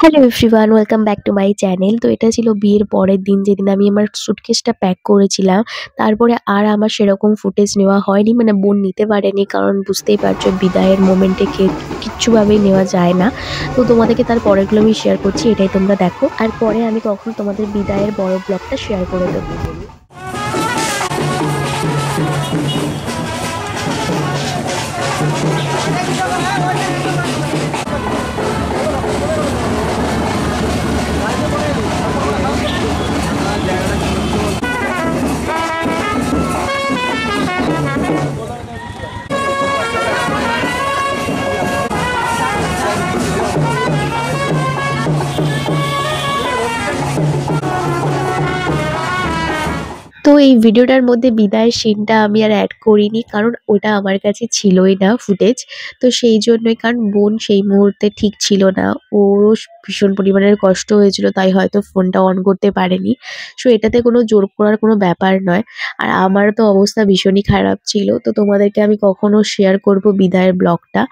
Hello everyone, welcome back to my channel. তো এটা ছিল বিয়ের পরের দিন, যেদিন আমি আমার সুটকেসটা প্যাক করেছিলাম। তারপরে আর আমার সেরকম ফুটেজ নেওয়া হয়নি, মানে বোন নিতে পারেনি, কারণ বুঝতেই পারছো বিদায়ের মোমেন্টে কিচ্ছুভাবেই নেওয়া যায় না। তো তোমাদেরকে তার পরেরগুলো আমি শেয়ার করছি, এটাই তোমরা দেখো। আর পরে আমি কখনো তোমাদের বিদায়ের বড় ব্লগটা শেয়ার করে দেবো। তো এই ভিডিওটার মধ্যে বিদায়ের সিনটা আমি আর অ্যাড করিনি, কারণ ওটা আমার কাছে ছিলই না ফুটেজ। তো সেই জন্যই, কারণ বোন সেই মুহূর্তে ঠিক ছিল না, ওরও ভীষণ পরিমাণের কষ্ট হয়েছিল, তাই হয়তো ফোনটা অন করতে পারেনি। সো এটাতে কোনো জোর করার কোনো ব্যাপার নয়। আর আমার তো অবস্থা ভীষণই খারাপ ছিল, তো তোমাদেরকে আমি কখনো শেয়ার করব বিদায়ের ব্লগটা।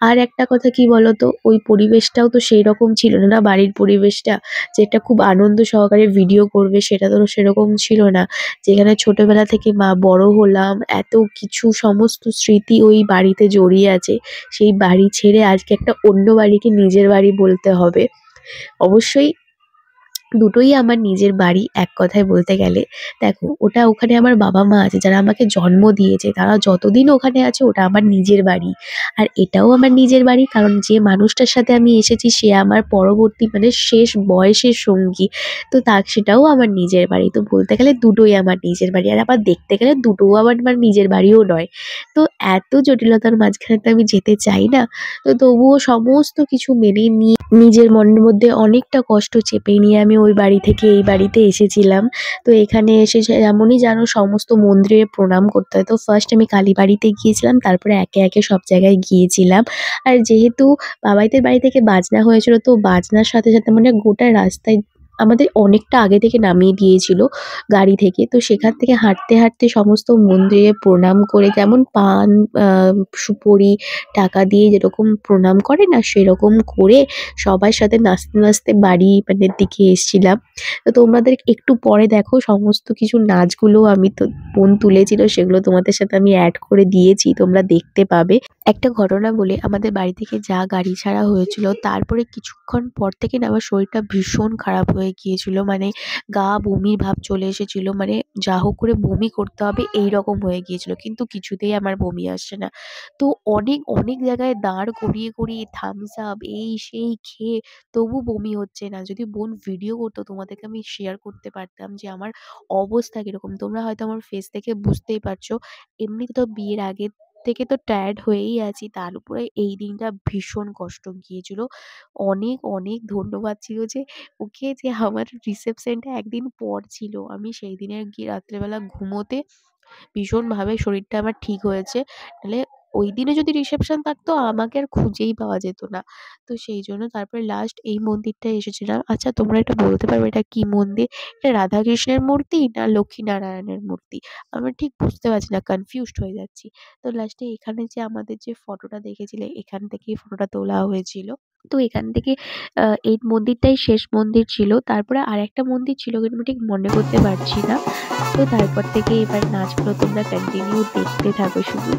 আর একটা কথা কি বলতো, ওই পরিবেশটাও তো সেই রকম ছিল না, না বাড়ির পরিবেশটা যেটা খুব আনন্দ সহকারে ভিডিও করবে, সেটা তো সেরকম ছিল না। যেখানে ছোটবেলা থেকে বড় হলাম, এত কিছু সমস্ত স্মৃতি ওই বাড়িতে জড়িয়ে আছে, সেই বাড়ি ছেড়ে আজকে একটা অন্য বাড়িকে নিজের বাড়ি বলতে হবে। অবশ্যই দুটোই আমার নিজের বাড়ি এক কথায় বলতে গেলে। দেখো, ওখানে আমার বাবা মা আছে, যারা আমাকে জন্ম দিয়েছে, তারা যতদিন ওখানে আছে ওটা আমার নিজের বাড়ি। আর এটাও আমার নিজের বাড়ি, কারণ যে মানুষটার সাথে আমি এসেছি সে আমার পরবর্তী মানে শেষ বয়সের সঙ্গী। তো সেটাও আমার নিজের বাড়ি। তো বলতে গেলে দুটোই আমার নিজের বাড়ি, আর আবার দেখতে গেলে দুটোও আবার আমার নিজের বাড়িও নয়। তো এত জটিলতার মাঝখানে তো আমি যেতে চাই না। তো তবুও সমস্ত কিছু মেনে নিয়ে নিজের মনের মধ্যে অনেকটা কষ্ট চেপে নিয়ে আমি ওই বাড়ি থেকে এই বাড়িতে এসেছিলাম। তো এখানে এসে যেমনই জানো সমস্ত মন্দিরে প্রণাম করতে হয়। তো ফার্স্ট আমি কালীবাড়িতে গিয়েছিলাম, তারপরে একে একে সব জায়গায় গিয়েছিলাম। আর যেহেতু বাবাইদের বাড়ি থেকে বাজনা হয়েছিল, তো বাজনার সাথে সাথে মানে গোটা রাস্তায় আমাদের অনেকটা আগে থেকে নামিয়ে দিয়েছিল গাড়ি থেকে। তো সেখান থেকে হাঁটতে হাঁটতে সমস্ত মন্দিরে প্রণাম করে, যেমন পান, সুপারি, টাকা দিয়ে যেরকম প্রণাম করে না, সেরকম করে সবার সাথে নাচতে নাচতে বাড়ি মানে দিকে এসেছিলাম। তো তোমাদের একটু পরে দেখো সমস্ত কিছু নাচগুলো আমি তো বোন তুলেছিল, সেগুলো তোমাদের সাথে আমি অ্যাড করে দিয়েছি, তোমরা দেখতে পাবে। একটা ঘটনা বলে, আমাদের বাড়ি থেকে যা গাড়ি ছাড়া হয়েছিল, তারপরে কিছুক্ষণ পর থেকে না আমার শরীরটা ভীষণ খারাপ হয়ে গিয়েছিল, মানে গা বমির ভাব চলে এসেছিল, মানে যা হোক করে বমি করতে হবে এই রকম হয়ে গিয়েছিল, কিন্তু কিছুতেই আমার বমি আসছে না। তো অনেক অনেক জায়গায় দাঁড় করিয়ে করিয়ে থামস আপ এই সেই খেয়ে তবু বমি হচ্ছে না। যদি বোন ভিডিও করতো তোমাদেরকে আমি শেয়ার করতে পারতাম যে আমার অবস্থা কিরকম। তোমরা হয়তো আমার ফেস দেখে বুঝতেই পারছো। এমনিতে তো বিয়ের আগে থেকে তো টায়ার্ড হয়েই আছি, তার উপরে এই দিনটা ভীষণ কষ্ট গিয়েছিল। অনেক অনেক ধন্যবাদ ছিল যে ওকে, যে আমার রিসেপশনটা একদিন পর ছিল, আমি সেই দিনে গিয়ে রাত্রেবেলা ঘুমোতে ভীষণভাবে শরীরটা আমার ঠিক হয়েছে। নাহলে ওই দিনে যদি রিসেপশন থাকতো আমাকে আর খুঁজেই পাওয়া যেত না। তো সেই জন্য তারপরে লাস্ট এই মন্দিরটায় এসেছিলাম। আচ্ছা, তোমরা এটা বলতে পারবে এটা কি মন্দির? এটা রাধাকৃষ্ণের মূর্তি না লক্ষ্মীনারায়ণের মূর্তি? আমি ঠিক বুঝতে পারছি না, কনফিউজড হয়ে যাচ্ছি। তো লাস্টে এখানে যে আমাদের যে ফটোটা দেখেছিলে, এখান থেকেই ফটোটা তোলা হয়েছিল। তো এখান থেকে এই মন্দিরটাই শেষ মন্দির ছিল। তারপরে আরেকটা মন্দির ছিল, কিন্তু আমি ঠিক মনে করতে পারছি না। তো তারপর থেকে এবার নাচগুলো তোমরা কন্টিনিউ দেখতে থাকো শুধু।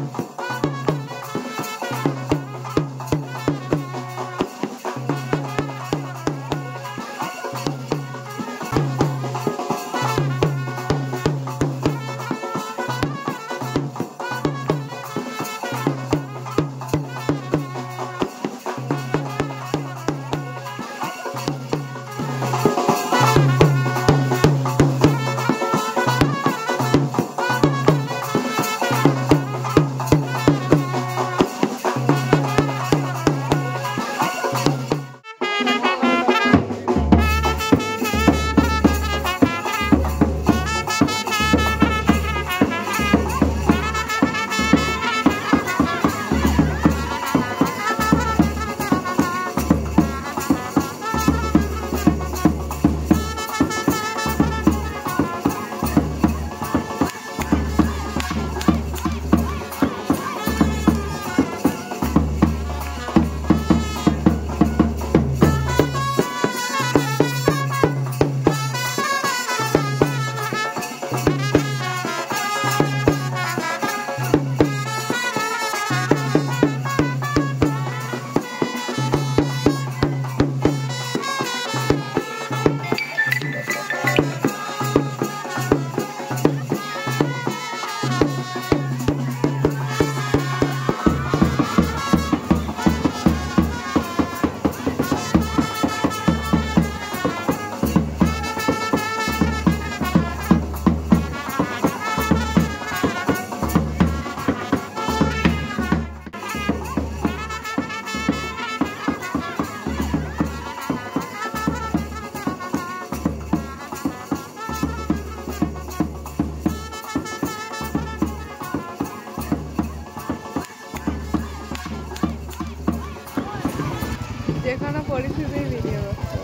কোনো পরিস্থিতিই ভিডিও করতে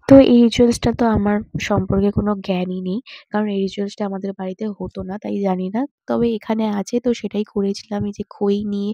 তো এই রিচুয়ালসটা তো আমার সম্পর্কে কোনো জ্ঞানই নেই, কারণ এই রিচুয়ালসটা আমাদের বাড়িতে হতো না, তাই জানি না। তবে এখানে আছে তো সেটাই করেছিলাম। এই যে খই নিয়ে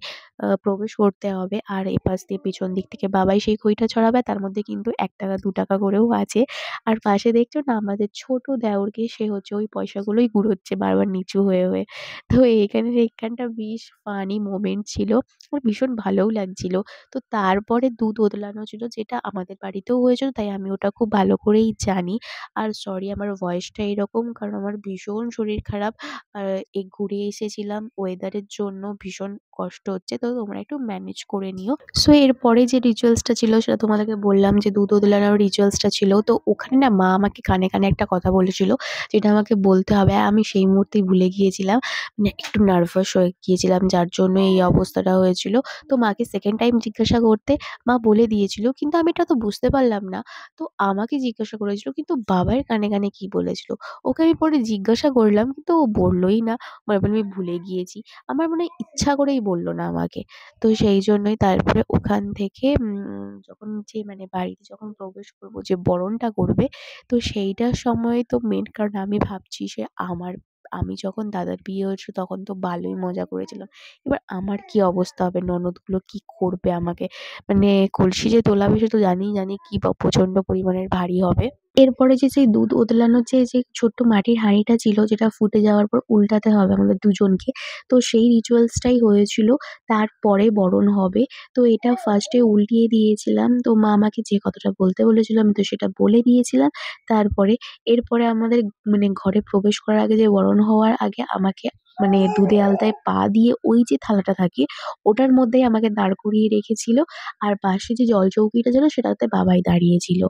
প্রবেশ করতে হবে, আর এপাশ দিয়ে পেছন দিক থেকে বাবাই সেই খইটা ছড়াবে। তার মধ্যে কিন্তু ৳১ ৳২ করেও আছে। আর পাশে দেখছো না আমাদের ছোট দেওরকে, সে হচ্ছে ওই পয়সাগুলোই কুড়োচ্ছে বারবার নিচু হয়ে হয়ে। তো এইখানটা বেশ ফানি মোমেন্ট ছিল। আমার ভীষণ ভালোও লাগছিল। তো তারপরে দুধ ওতলানো ছিল, যেটা আমাদের বাড়িতেও হয়েছিল, তাই আমি ওটা খুব ভালো করেই জানি। আর সরি আমার ভয়েসটা এরকম, কারণ আমার ভীষণ শরীর খারাপ। আর ঘুরে এসেছিলাম, ওয়েদারের জন্য ভীষণ কষ্ট হচ্ছে, তো তোমরা একটু ম্যানেজ করে নিও। সো এরপরে যে রিচুয়ালসটা ছিল সেটা তোমাদেরকে বললাম, যে দুধ ওতলানোর রিচুয়ালসটা ছিল। তো ওখানে না মা আমাকে কানে কানে একটা কথা বলেছিল, যেটা আমাকে বলতে হবে। আমি সেই মুহূর্তেই ভুলে গিয়েছিলাম, মানে একটু নার্ভাস হয়ে গিয়েছিলাম, যার জন্য এই অবস্থাটা হয়েছিল। তো মাকে সেকেন্ড টাইম জিজ্ঞাসা করতে মা বলে দিয়েছিল, কিন্তু আমি এটা তো বুঝতে পারলাম না। তো আমাকে জিজ্ঞাসা করেছিল, কিন্তু বাবার কানে কানে কি বলেছিল। ওকে আমি পরে জিজ্ঞাসা করলাম, কিন্তু ও বললই না। মানে বলল, আমি ভুলে গিয়েছি। আমার মনে হয় ইচ্ছা করেই বলল না আমাকে। তো সেই জন্যই তারপরে ওখান থেকে যখন যে মানে বাড়িতে যখন প্রবেশ করব, যে বরণটা করবে, তো সেইটার সময় তো মেন কারণ আমি ভাবছি সে আমি যখন দাদার বিয়ে হয়েছিল তখন তো ভালোই মজা করেছিলাম। এবার আমার কি অবস্থা হবে, ননদগুলো কি করবে আমাকে। মানে কলসি যে তোলাবে সে তো জানি কি প্রচন্ড পরিমাণের ভারী হবে। এরপরে সেই দুধ ওতলানোর যে ছোট্ট মাটির হাঁড়িটা ছিল, যেটা ফুটে যাওয়ার পর উল্টাতে হবে আমাদের দুজনকে। তো সেই রিচুয়ালসটাই হয়েছিল। তারপরে বরণ হবে। তো এটা ফার্স্টে উল্টিয়ে দিয়েছিলাম। তো মা আমাকে যে কথাটা বলতে বলেছিল আমি তো সেটা বলে দিয়েছিলাম। এরপরে আমাদের মানে ঘরে প্রবেশ করার আগে, যে বরণ হওয়ার আগে আমাকে মানে দুধে আলতায় পা দিয়ে ওই যে থালাটা থাকে ওটার মধ্যেই আমাকে দাঁড় করিয়ে রেখেছিল। আর পাশে যে জলচৌকিটা ছিল সেটাতে বাবাই দাঁড়িয়েছিল।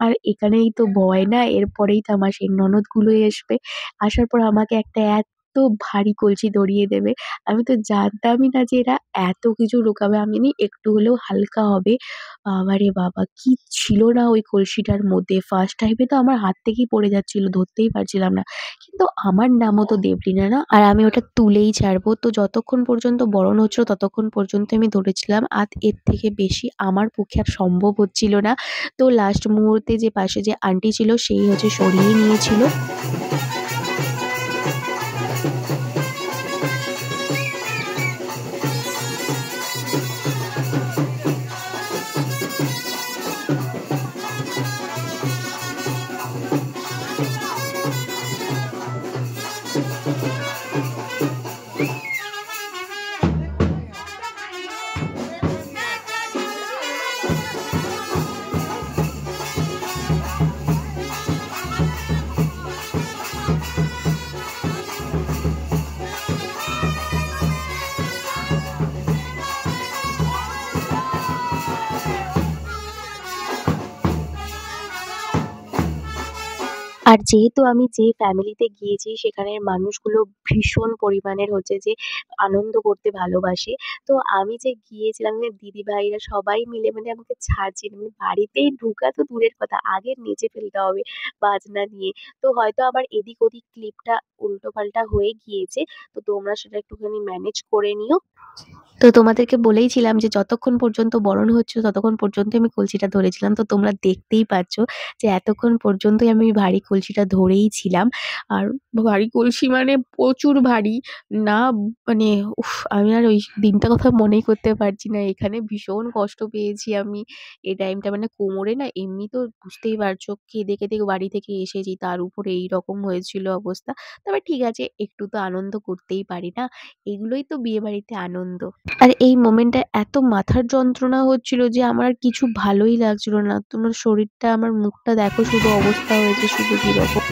আর এখানেই তো ভয় না, এরপরেই তো আমার সেই ননদগুলো আসবে। আসার পর আমাকে একটা এত ভারী কলসি ধরিয়ে দেবে। আমি তো জানতামই না যে এরা এত কিছু লুকাবে। আমি জানি একটু হলেও হালকা হবে। বাবারে বাবা! কি ছিল না ওই কলসিটার মধ্যে। ফার্স্ট টাইমে তো আমার হাত থেকেই পড়ে যাচ্ছিল, ধরতেই পারছিলাম না। কিন্তু আমার নামও তো দেবলীনা না? আর আমি ওটা তুলেই ছাড়বো। তো যতক্ষণ পর্যন্ত বরণ হচ্ছিল ততক্ষণ পর্যন্ত আমি ধরেছিলাম। আর এর থেকে বেশি আমার পক্ষে আর সম্ভব হচ্ছিল না। তো লাস্ট মুহূর্তে যে পাশে যে আন্টি ছিল সেই হচ্ছে সরিয়ে নিয়েছিল। আর যেহেতু আমি যে ফ্যামিলিতে গিয়েছি সেখানের মানুষগুলো ভীষণ পরিমাণের হচ্ছে যে আনন্দ করতে ভালোবাসে। তো আমি যে গিয়েছিলাম দিদিভাইরা সবাই মিলে মানে আমাকে ছাড়ছিল না। মানে বাড়িতেই ঢুকা তো দূরের কথা, আগে নেচে ফেলতে হবে বাজনা নিয়ে। তো হয়তো আবার এদিক ওদিক ক্লিপটা উল্টোপাল্টা হয়ে গিয়েছে। তো তোমরা সেটা একটুখানি ম্যানেজ করে নিও। তো তোমাদেরকে বলেইছিলাম যে যতক্ষণ পর্যন্ত বরণ হচ্ছিল ততক্ষণ পর্যন্তই আমি কলসিটা ধরেছিলাম। তো তোমরা দেখতেই পাচ্ছ যে এতক্ষণ পর্যন্তই আমি ওই ভারী কলসিটা ধরেই ছিলাম। আর ভারী কলসি মানে প্রচুর ভারী। না মানে আমি আর ওই দিনটার কথা মনেই করতে পারছি না। এখানে ভীষণ কষ্ট পেয়েছি আমি এই টাইমটা। মানে কোমরে না এমনি তো বুঝতেই পারছো কেঁদে, কেঁদে বাড়ি থেকে এসেছি। তার উপরে এইরকম হয়েছিল অবস্থা। তবে ঠিক আছে, একটু তো আনন্দ করতেই পারি না? এগুলোই তো বিয়েবাড়িতে আনন্দ। আর এই মোমেন্টটায় এত মাথার যন্ত্রণা হচ্ছিল যে আমার আর কিছু ভালোই লাগছিল না। তোমার শরীরটা আমার মুখটা দেখো শুধু অবস্থা হয়েছে শুধু কিরকম।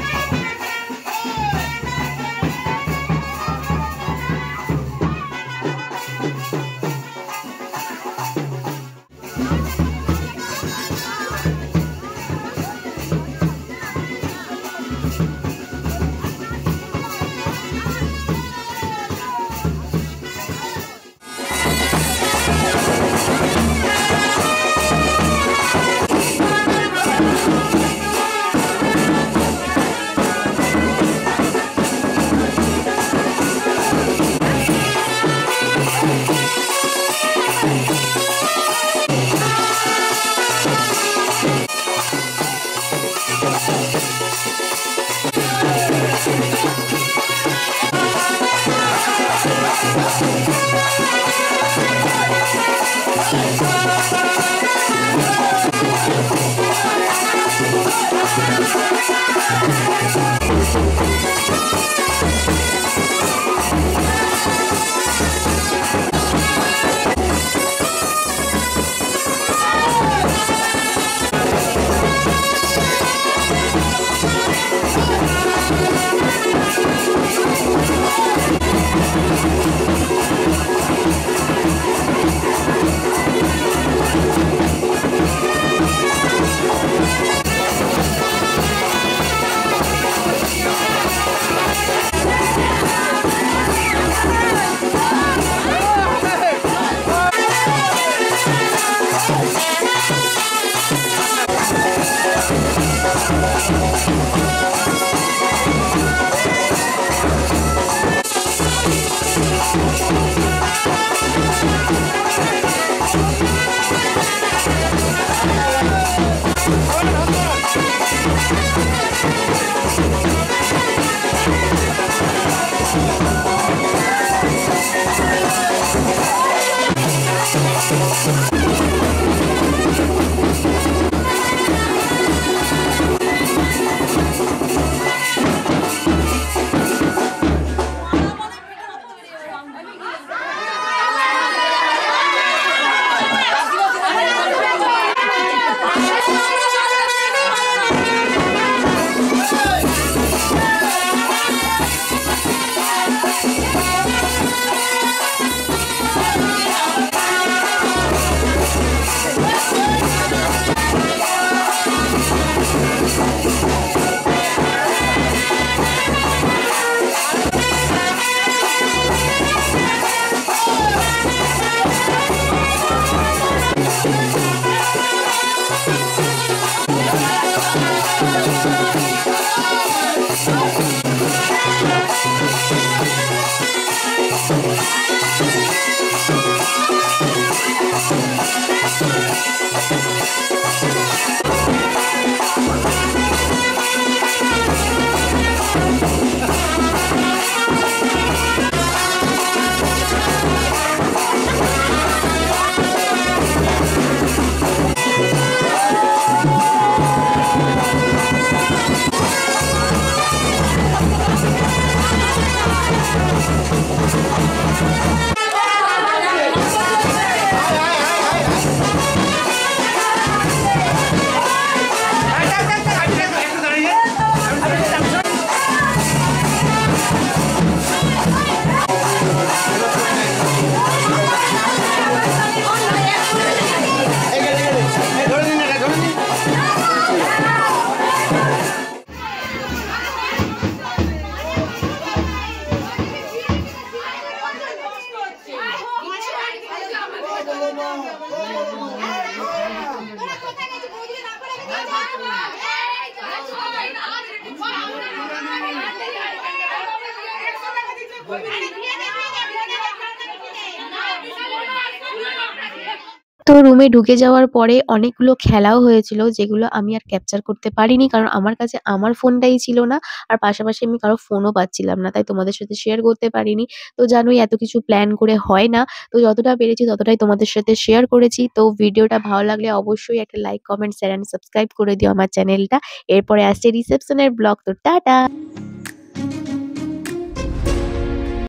তো রুমে ঢুকে যাওয়ার পরে অনেকগুলো খেলাও হয়েছিল যেগুলো আমি আর ক্যাপচার করতে পারিনি। কারণ আমার কাছে আমার ফোনটাই ছিল না। আর পাশাপাশি আমি কারো ফোনও পাচ্ছিলাম না। তাই তোমাদের সাথে শেয়ার করতে পারিনি। তো জানোই এত কিছু প্ল্যান করে হয় না। তো যতটা পেরেছি ততটাই তোমাদের সাথে শেয়ার করেছি। তো ভিডিওটা ভালো লাগলে অবশ্যই একটা like, comment, share and subscribe করে দিও আমার চ্যানেলটা। এরপরে আসছে রিসেপশনের ব্লগ। তো টাটা!